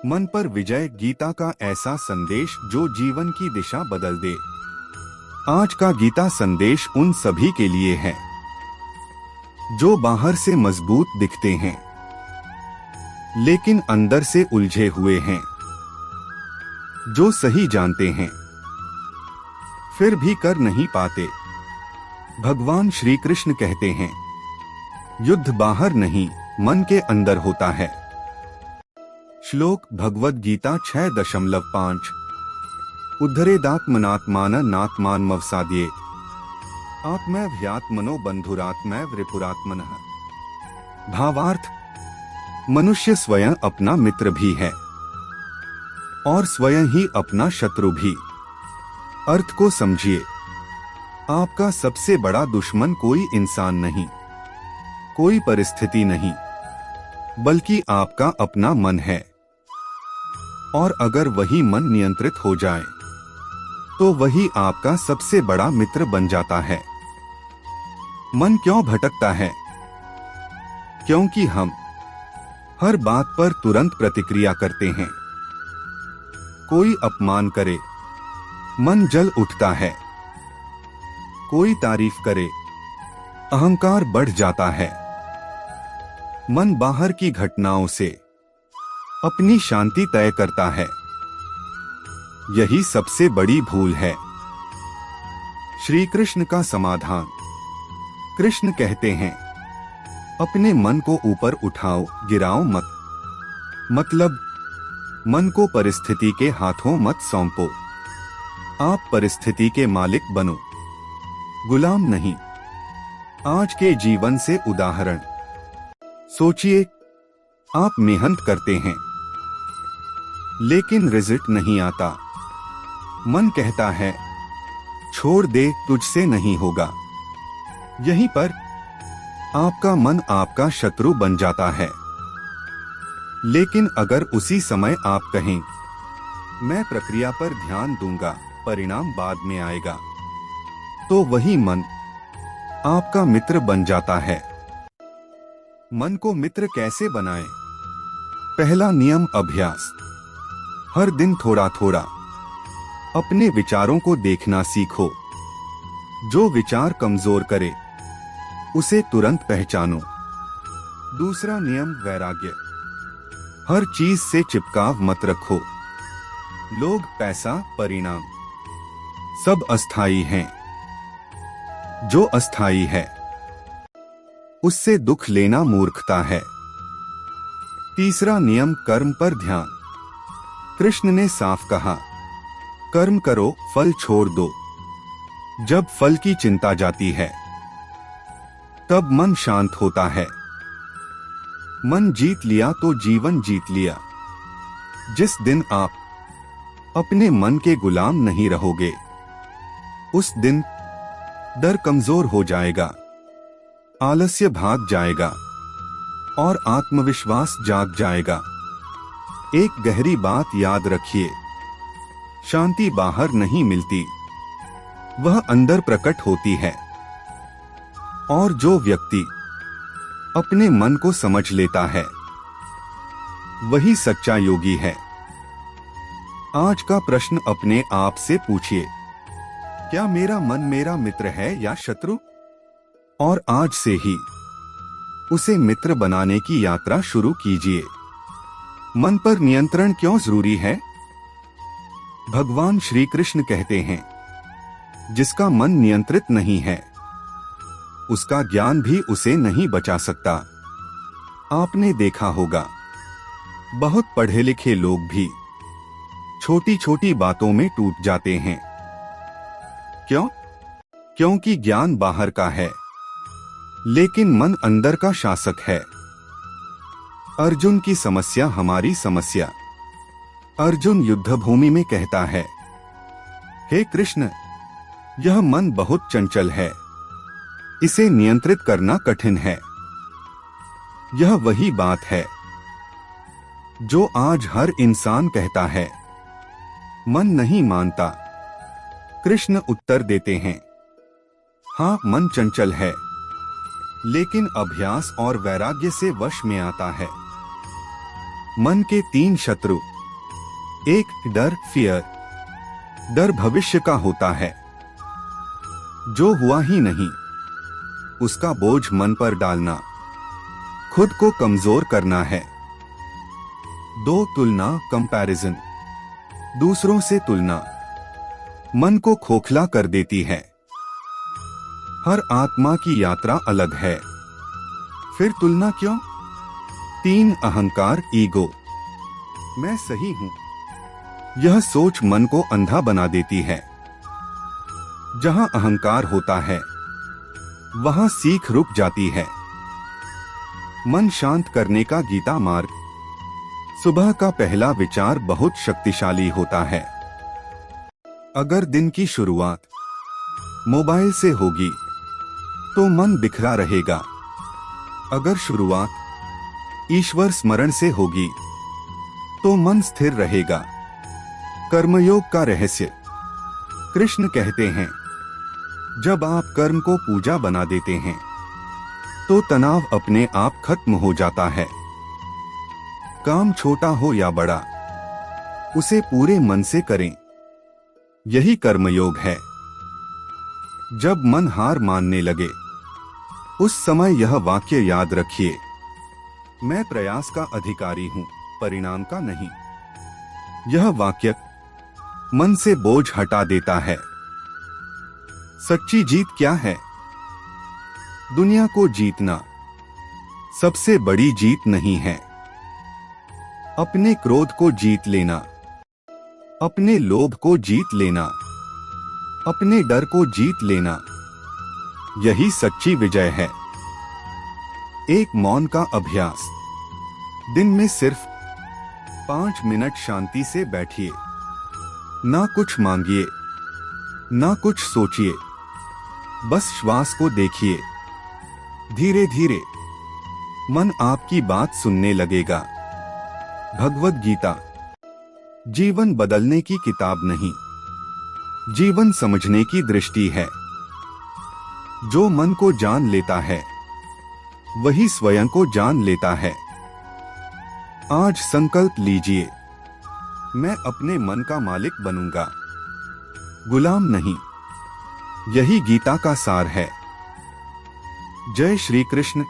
मन पर विजय गीता का ऐसा संदेश जो जीवन की दिशा बदल दे। आज का गीता संदेश उन सभी के लिए है जो बाहर से मजबूत दिखते हैं लेकिन अंदर से उलझे हुए हैं, जो सही जानते हैं फिर भी कर नहीं पाते। भगवान श्री कृष्ण कहते हैं, युद्ध बाहर नहीं मन के अंदर होता है। श्लोक भगवद गीता 6.5 उद्धरेदात्मनात्माननात्मानमवसाद्ये आत्मैव्यात्मनो बंधुरात्मैव रिपुरात्मनः। भावार्थ, मनुष्य स्वयं अपना मित्र भी है और स्वयं ही अपना शत्रु भी। अर्थ को समझिए, आपका सबसे बड़ा दुश्मन कोई इंसान नहीं, कोई परिस्थिति नहीं, बल्कि आपका अपना मन है। और अगर वही मन नियंत्रित हो जाए तो वही आपका सबसे बड़ा मित्र बन जाता है। मन क्यों भटकता है? क्योंकि हम हर बात पर तुरंत प्रतिक्रिया करते हैं। कोई अपमान करे, मन जल उठता है। कोई तारीफ करे, अहंकार बढ़ जाता है। मन बाहर की घटनाओं से अपनी शांति तय करता है। यही सबसे बड़ी भूल है। श्री कृष्ण का समाधान। कृष्ण कहते हैं, अपने मन को ऊपर उठाओ, गिराओ मत। मतलब मन को परिस्थिति के हाथों मत सौंपो। आप परिस्थिति के मालिक बनो, गुलाम नहीं। आज के जीवन से उदाहरण सोचिए। आप मेहनत करते हैं लेकिन रिजल्ट नहीं आता। मन कहता है, छोड़ दे, तुझसे नहीं होगा। यहीं पर आपका मन आपका शत्रु बन जाता है। लेकिन अगर उसी समय आप कहें, मैं प्रक्रिया पर ध्यान दूंगा, परिणाम बाद में आएगा, तो वही मन आपका मित्र बन जाता है। मन को मित्र कैसे बनाएं? पहला नियम, अभ्यास। हर दिन थोड़ा थोड़ा अपने विचारों को देखना सीखो। जो विचार कमजोर करे उसे तुरंत पहचानो। दूसरा नियम, वैराग्य। हर चीज से चिपकाव मत रखो। लोग, पैसा, परिणाम सब अस्थाई हैं। जो अस्थाई है उससे दुख लेना मूर्खता है। तीसरा नियम, कर्म पर ध्यान। कृष्ण ने साफ कहा, कर्म करो, फल छोड़ दो। जब फल की चिंता जाती है तब मन शांत होता है। मन जीत लिया तो जीवन जीत लिया। जिस दिन आप अपने मन के गुलाम नहीं रहोगे उस दिन डर कमजोर हो जाएगा, आलस्य भाग जाएगा और आत्मविश्वास जाग जाएगा। एक गहरी बात याद रखिए, शांति बाहर नहीं मिलती, वह अंदर प्रकट होती है। और जो व्यक्ति अपने मन को समझ लेता है वही सच्चा योगी है। आज का प्रश्न अपने आप से पूछिए, क्या मेरा मन मेरा मित्र है या शत्रु? और आज से ही उसे मित्र बनाने की यात्रा शुरू कीजिए। मन पर नियंत्रण क्यों जरूरी है? भगवान श्री कृष्ण कहते हैं, जिसका मन नियंत्रित नहीं है उसका ज्ञान भी उसे नहीं बचा सकता। आपने देखा होगा, बहुत पढ़े लिखे लोग भी छोटी छोटी बातों में टूट जाते हैं। क्यों? क्योंकि ज्ञान बाहर का है लेकिन मन अंदर का शासक है। अर्जुन की समस्या हमारी समस्या। अर्जुन युद्धभूमि में कहता है, हे कृष्ण, यह मन बहुत चंचल है, इसे नियंत्रित करना कठिन है। यह वही बात है जो आज हर इंसान कहता है, मन नहीं मानता। कृष्ण उत्तर देते हैं, हाँ, मन चंचल है लेकिन अभ्यास और वैराग्य से वश में आता है। मन के 3 शत्रु, एक डर, फियर। डर भविष्य का होता है, जो हुआ ही नहीं उसका बोझ मन पर डालना खुद को कमजोर करना है। 2 तुलना, कंपैरिजन। दूसरों से तुलना मन को खोखला कर देती है। हर आत्मा की यात्रा अलग है, फिर तुलना क्यों? 3 अहंकार, ईगो। मैं सही हूं, यह सोच मन को अंधा बना देती है। जहां अहंकार होता है वहां सीख रुक जाती है। मन शांत करने का गीता मार्ग। सुबह का पहला विचार बहुत शक्तिशाली होता है। अगर दिन की शुरुआत मोबाइल से होगी तो मन बिखरा रहेगा। अगर शुरुआत ईश्वर स्मरण से होगी तो मन स्थिर रहेगा। कर्मयोग का रहस्य। कृष्ण कहते हैं, जब आप कर्म को पूजा बना देते हैं तो तनाव अपने आप खत्म हो जाता है। काम छोटा हो या बड़ा, उसे पूरे मन से करें, यही कर्मयोग है। जब मन हार मानने लगे उस समय यह वाक्य याद रखिए, मैं प्रयास का अधिकारी हूं, परिणाम का नहीं। यह वाक्य मन से बोझ हटा देता है। सच्ची जीत क्या है? दुनिया को जीतना सबसे बड़ी जीत नहीं है। अपने क्रोध को जीत लेना, अपने लोभ को जीत लेना, अपने डर को जीत लेना, यही सच्ची विजय है। एक मौन का अभ्यास। दिन में सिर्फ 5 मिनट शांति से बैठिए। ना कुछ मांगिए, ना कुछ सोचिए, बस श्वास को देखिए। धीरे धीरे मन आपकी बात सुनने लगेगा। भगवद गीता जीवन बदलने की किताब नहीं, जीवन समझने की दृष्टि है। जो मन को जान लेता है वही स्वयं को जान लेता है। आज संकल्प लीजिए, मैं अपने मन का मालिक बनूंगा, गुलाम नहीं। यही गीता का सार है। जय श्री कृष्ण।